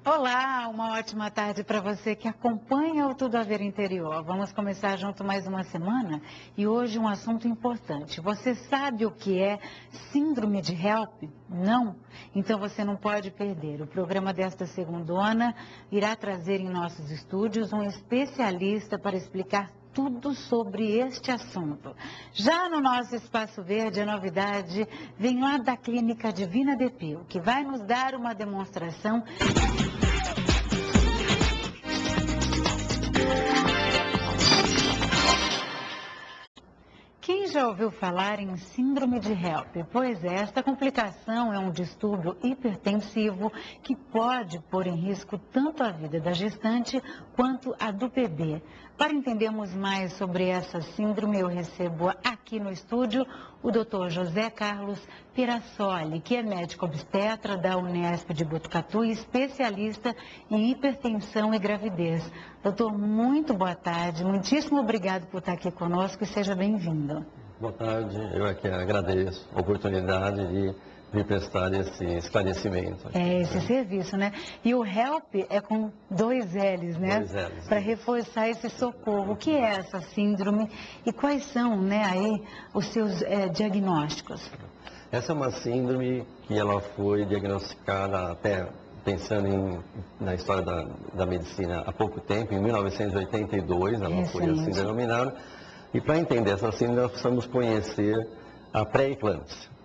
Olá, uma ótima tarde para você que acompanha o Tudo a Ver Interior. Vamos começar junto mais uma semana e hoje um assunto importante. Você sabe o que é síndrome de HELP? Não? Então você não pode perder. O programa desta segundona irá trazer em nossos estúdios um especialista para explicar tudo sobre este assunto. Já no nosso Espaço Verde, a novidade vem lá da Clínica Divina Depil, que vai nos dar uma demonstração. Quem já ouviu falar em síndrome de HELP? Pois é, esta complicação é um distúrbio hipertensivo que pode pôr em risco tanto a vida da gestante quanto a do bebê. Para entendermos mais sobre essa síndrome, eu recebo aqui no estúdio o Dr. José Carlos Pirassoli, que é médico obstetra da Unesp de Botucatu e especialista em hipertensão e gravidez. Doutor, muito boa tarde, muitíssimo obrigado por estar aqui conosco e seja bem-vindo. Boa tarde, eu aqui agradeço a oportunidade de me prestar esse esclarecimento. Esse serviço, né? E o HELP é com 2 L's, né? 2 L's. Para reforçar esse socorro. O que é essa síndrome e quais são, né, aí os seus diagnósticos? Essa é uma síndrome que ela foi diagnosticada até pensando na história da medicina há pouco tempo, em 1982, ela foi assim denominada. E para entender essa síndrome, nós precisamos conhecer a pré-eclâmpsia.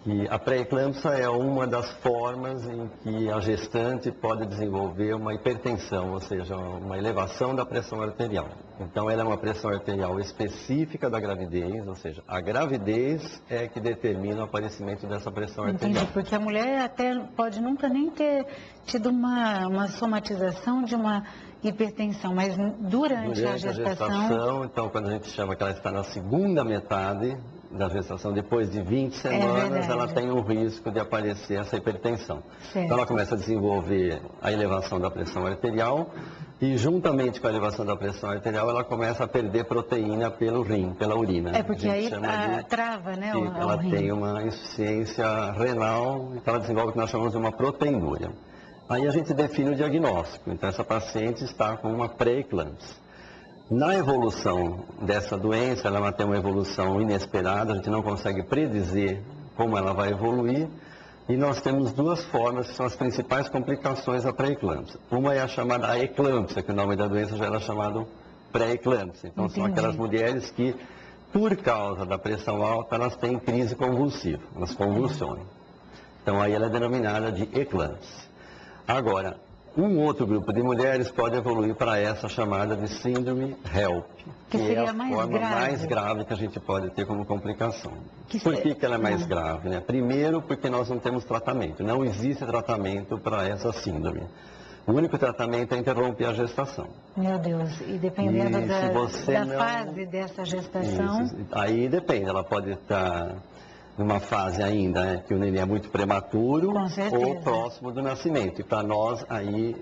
E a pré-eclâmpsia é uma das formas em que a gestante pode desenvolver uma hipertensão, ou seja, uma elevação da pressão arterial. Então, ela é uma pressão arterial específica da gravidez, ou seja, a gravidez é que determina o aparecimento dessa pressão arterial. Entendi, porque a mulher até pode nunca nem ter tido uma somatização de uma hipertensão, mas durante a gestação... Então, quando a gente chama que ela está na segunda metade da gestação, depois de 20 semanas, ela tem um risco de aparecer essa hipertensão. Certo. Então, ela começa a desenvolver a elevação da pressão arterial e, juntamente com a elevação da pressão arterial, ela começa a perder proteína pelo rim, pela urina. É porque aí trava, né, o rim. Ela tem uma insuficiência renal, então ela desenvolve o que nós chamamos de uma proteínúria. Aí a gente define o diagnóstico. Então, essa paciente está com uma pré-eclâmpsia. Na evolução dessa doença, ela tem uma evolução inesperada, a gente não consegue predizer como ela vai evoluir. E nós temos 2 formas que são as principais complicações da pré-eclâmpsia. Uma é a chamada eclâmpsia, que o nome da doença já era chamado pré-eclâmpsia. Então, são aquelas mulheres que, por causa da pressão alta, elas têm crise convulsiva, elas convulsionam. Então, aí ela é denominada de eclâmpsia. Agora, um outro grupo de mulheres pode evoluir para essa chamada de síndrome HELP, que é a forma mais grave que a gente pode ter como complicação. Por que ela é mais grave, né? Primeiro, porque nós não temos tratamento, não existe tratamento para essa síndrome. O único tratamento é interromper a gestação. Meu Deus, e dependendo da fase dessa gestação... Isso. Aí depende, ela pode estar numa fase ainda, né, que o neném é muito prematuro ou próximo do nascimento. E para nós aí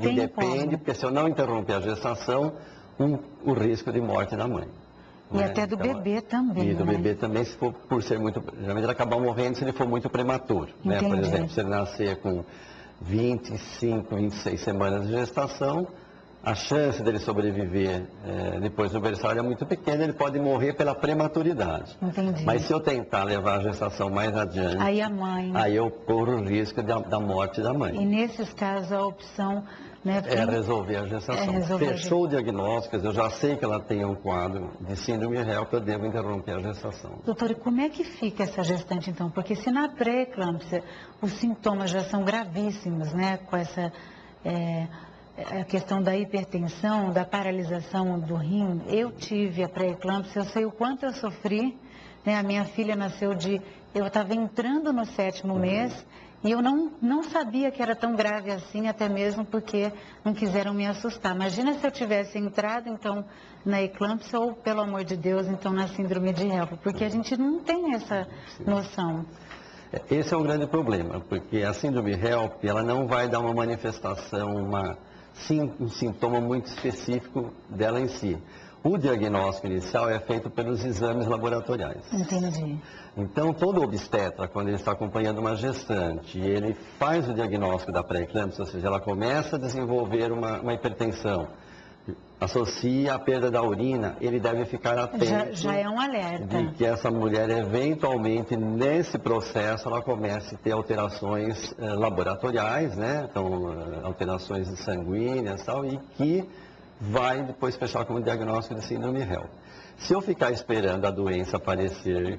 independe, porque se eu não interromper a gestação, o risco de morte da mãe. E né? Até do bebê também. E do bebê também, se for por ser muito... Geralmente ele acaba morrendo se ele for muito prematuro. Né? Por exemplo, se ele nascer com 25, 26 semanas de gestação, a chance dele sobreviver depois do berçário é muito pequena, ele pode morrer pela prematuridade. Entendi. Mas se eu tentar levar a gestação mais adiante, aí eu corro o risco da morte da mãe. E nesses casos a opção... Né, é resolver a gestação. Fechou o diagnóstico, eu já sei que ela tem um quadro de síndrome HELP, eu devo interromper a gestação. Doutor, e como é que fica essa gestante então? Porque se na pré-eclâmpsia os sintomas já são gravíssimos, né, com essa... a questão da hipertensão, da paralisação do rim, eu tive a pré-eclâmpsia, eu sei o quanto eu sofri, né? A minha filha nasceu eu estava entrando no 7º mês e eu não sabia que era tão grave assim, até mesmo porque não quiseram me assustar. Imagina se eu tivesse entrado, então, na eclâmpsia ou, pelo amor de Deus, então, na síndrome de HELP, porque a gente não tem essa noção. Esse é um grande problema, porque a síndrome HELP, ela não vai dar uma manifestação, um sintoma muito específico dela em si. O diagnóstico inicial é feito pelos exames laboratoriais. Entendi. Então, todo obstetra, quando ele está acompanhando uma gestante, e ele faz o diagnóstico da pré-eclâmpsia, ou seja, ela começa a desenvolver uma hipertensão, associa a perda da urina, ele deve ficar atento. Já é um alerta. De que essa mulher, eventualmente, nesse processo, ela comece a ter alterações laboratoriais, né? Então, alterações sanguíneas e tal, e que vai depois fechar como diagnóstico de síndrome HELLP. Se eu ficar esperando a doença aparecer,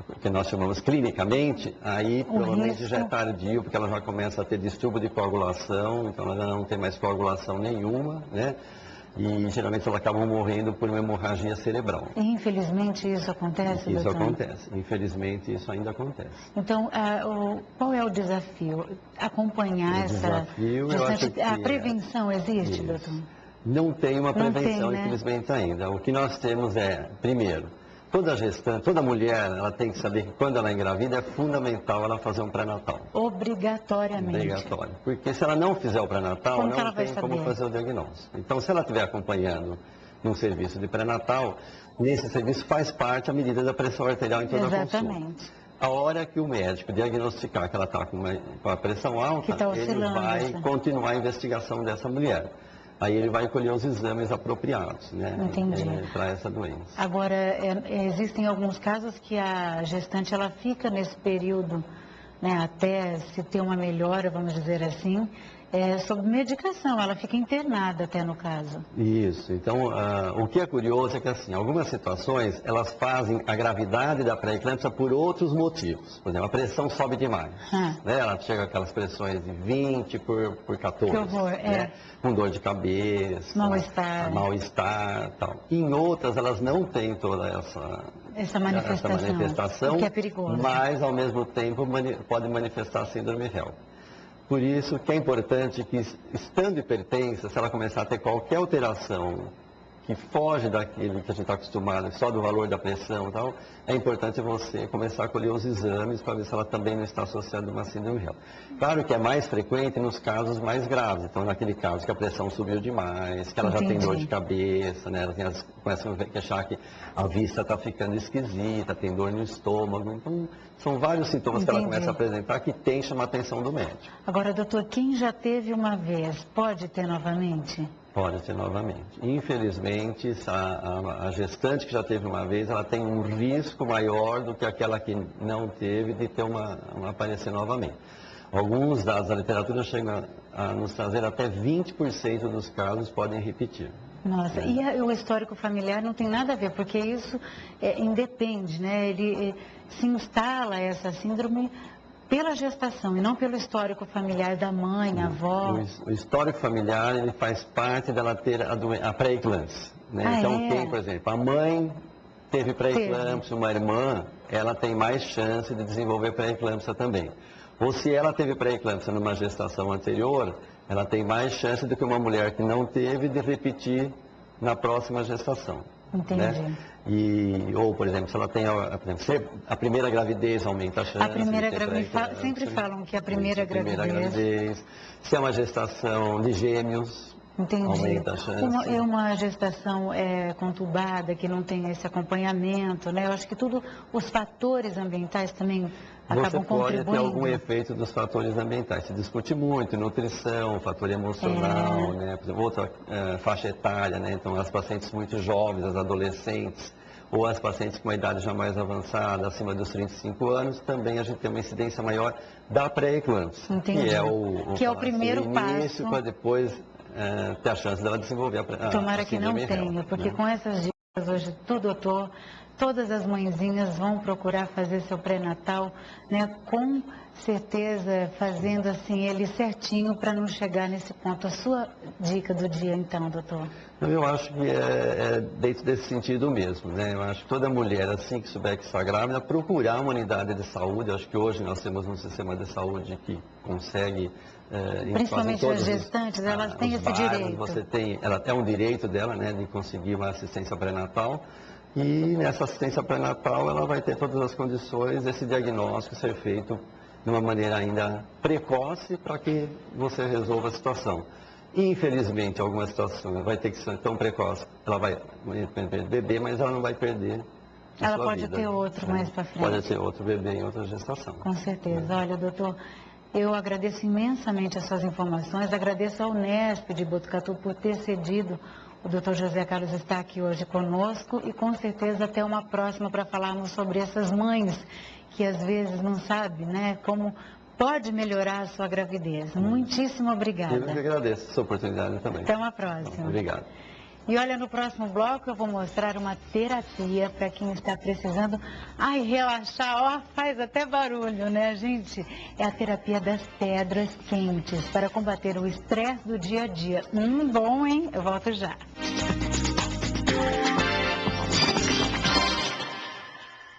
o que nós chamamos clinicamente, aí provavelmente já é tardio, porque ela já começa a ter distúrbio de coagulação, então ela já não tem mais coagulação nenhuma, né? E geralmente elas acabam morrendo por uma hemorragia cerebral. E infelizmente isso acontece, Isso doutor? acontece, infelizmente isso ainda acontece. Então, qual é o desafio? Acompanhar desafio, eu acho que a prevenção existe, doutor? Não tem uma prevenção, né? infelizmente, ainda. O que nós temos é, primeiro, toda gestante, toda mulher, ela tem que saber que quando ela engravida é fundamental ela fazer um pré-natal. Obrigatoriamente. Obrigatório. Porque se ela não fizer o pré-natal, não tem como saber? fazer o diagnóstico. Então, se ela estiver acompanhando num serviço de pré-natal, nesse serviço faz parte a medida da pressão arterial em toda a consulta. Exatamente. A hora que o médico diagnosticar que ela está com a pressão alta, ele vai continuar a investigação dessa mulher. Aí ele vai colher os exames apropriados, né, para essa doença. Agora, existem alguns casos que a gestante ela fica nesse período, né, até se ter uma melhora, vamos dizer assim, sob medicação, ela fica internada até no caso. Isso, então o que é curioso é que assim, algumas situações elas fazem a gravidade da pré-eclâmpsia por outros motivos. Por exemplo, a pressão sobe demais, né? Ela chega a aquelas pressões de 20 por 14, que horror, né? Com dor de cabeça, mal-estar, tal. Em outras elas não têm toda essa manifestação, que é perigoso. Mas ao mesmo tempo pode manifestar síndrome HELLP. Por isso que é importante que, estando hipertensa, se ela começar a ter qualquer alteração que foge daquilo que a gente está acostumado, só do valor da pressão e tal, é importante você começar a colher os exames para ver se ela também não está associada a uma síndrome HELLP. Claro que é mais frequente nos casos mais graves, então naquele caso que a pressão subiu demais, que ela já tem dor de cabeça, né? Elas começam a achar que a vista está ficando esquisita, tem dor no estômago, então são vários sintomas que ela começa a apresentar que tem que chamar a atenção do médico. Agora, doutor, quem já teve uma vez, pode ter novamente? Pode ter novamente. Infelizmente, a gestante que já teve uma vez, ela tem um risco maior do que aquela que não teve de ter uma aparecer novamente. Alguns dados da literatura chegam a nos trazer até 20% dos casos podem repetir. Nossa, e o histórico familiar não tem nada a ver, porque isso independe, né? Ele se instala essa síndrome pela gestação e não pelo histórico familiar da mãe, avó. O histórico familiar, ele faz parte dela ter a pré-eclâmpsia, né? Então, por exemplo, a mãe teve pré-eclâmpsia, uma irmã, ela tem mais chance de desenvolver pré-eclâmpsia também. Ou se ela teve pré-eclâmpsia numa gestação anterior, ela tem mais chance do que uma mulher que não teve de repetir na próxima gestação. Entendi. Né? Ou, por exemplo, se ela tem a primeira gravidez, aumenta a chance. A primeira gravidez, sempre falam que a primeira gravidez. Se é uma gestação de gêmeos, aumenta a chance. Uma gestação conturbada, que não tem esse acompanhamento, né? Eu acho que os fatores ambientais também acabam contribuindo. Você pode ter algum efeito dos fatores ambientais. Se discute muito, nutrição, fator emocional, né? Por exemplo, outra faixa etária, né? Então, as pacientes muito jovens, as adolescentes, ou as pacientes com uma idade já mais avançada, acima dos 35 anos, também a gente tem uma incidência maior da pré-eclâmpsia, que é o primeiro início passo para depois ter a chance dela desenvolver Tomara que não tenha, porque com essas dicas hoje, doutor, todas as mãezinhas vão procurar fazer seu pré-natal, né, com certeza fazendo assim ele certinho para não chegar nesse ponto. A sua dica do dia então, doutor? Eu acho que é dentro desse sentido mesmo, né? Eu acho que toda mulher, assim que souber que está grávida, procurar uma unidade de saúde. Eu acho que hoje nós temos um sistema de saúde que consegue... Principalmente as gestantes, elas têm esse direito. Ela tem um direito dela, né, de conseguir uma assistência pré-natal. E nessa assistência pré-natal ela vai ter todas as condições desse diagnóstico ser feito de uma maneira ainda precoce para que você resolva a situação. Infelizmente, algumas situações vai ter que ser tão precoce, ela vai perder bebê, mas ela não vai perder a Ela sua pode vida, ter outro né? mais para frente. Pode ter outro bebê em outra gestação. Com certeza. Olha, doutor, eu agradeço imensamente as suas informações, agradeço ao Unesp de Botucatu por ter cedido o doutor José Carlos estar aqui hoje conosco e com certeza até uma próxima para falarmos sobre essas mães que às vezes não sabem, né, como pode melhorar a sua gravidez. Muitíssimo obrigada. Eu que agradeço a sua oportunidade também. Até uma próxima. Obrigado. E olha, no próximo bloco eu vou mostrar uma terapia para quem está precisando, relaxar, ó, faz até barulho, né, gente? É a terapia das pedras quentes para combater o estresse do dia a dia. Bom, hein? Eu volto já.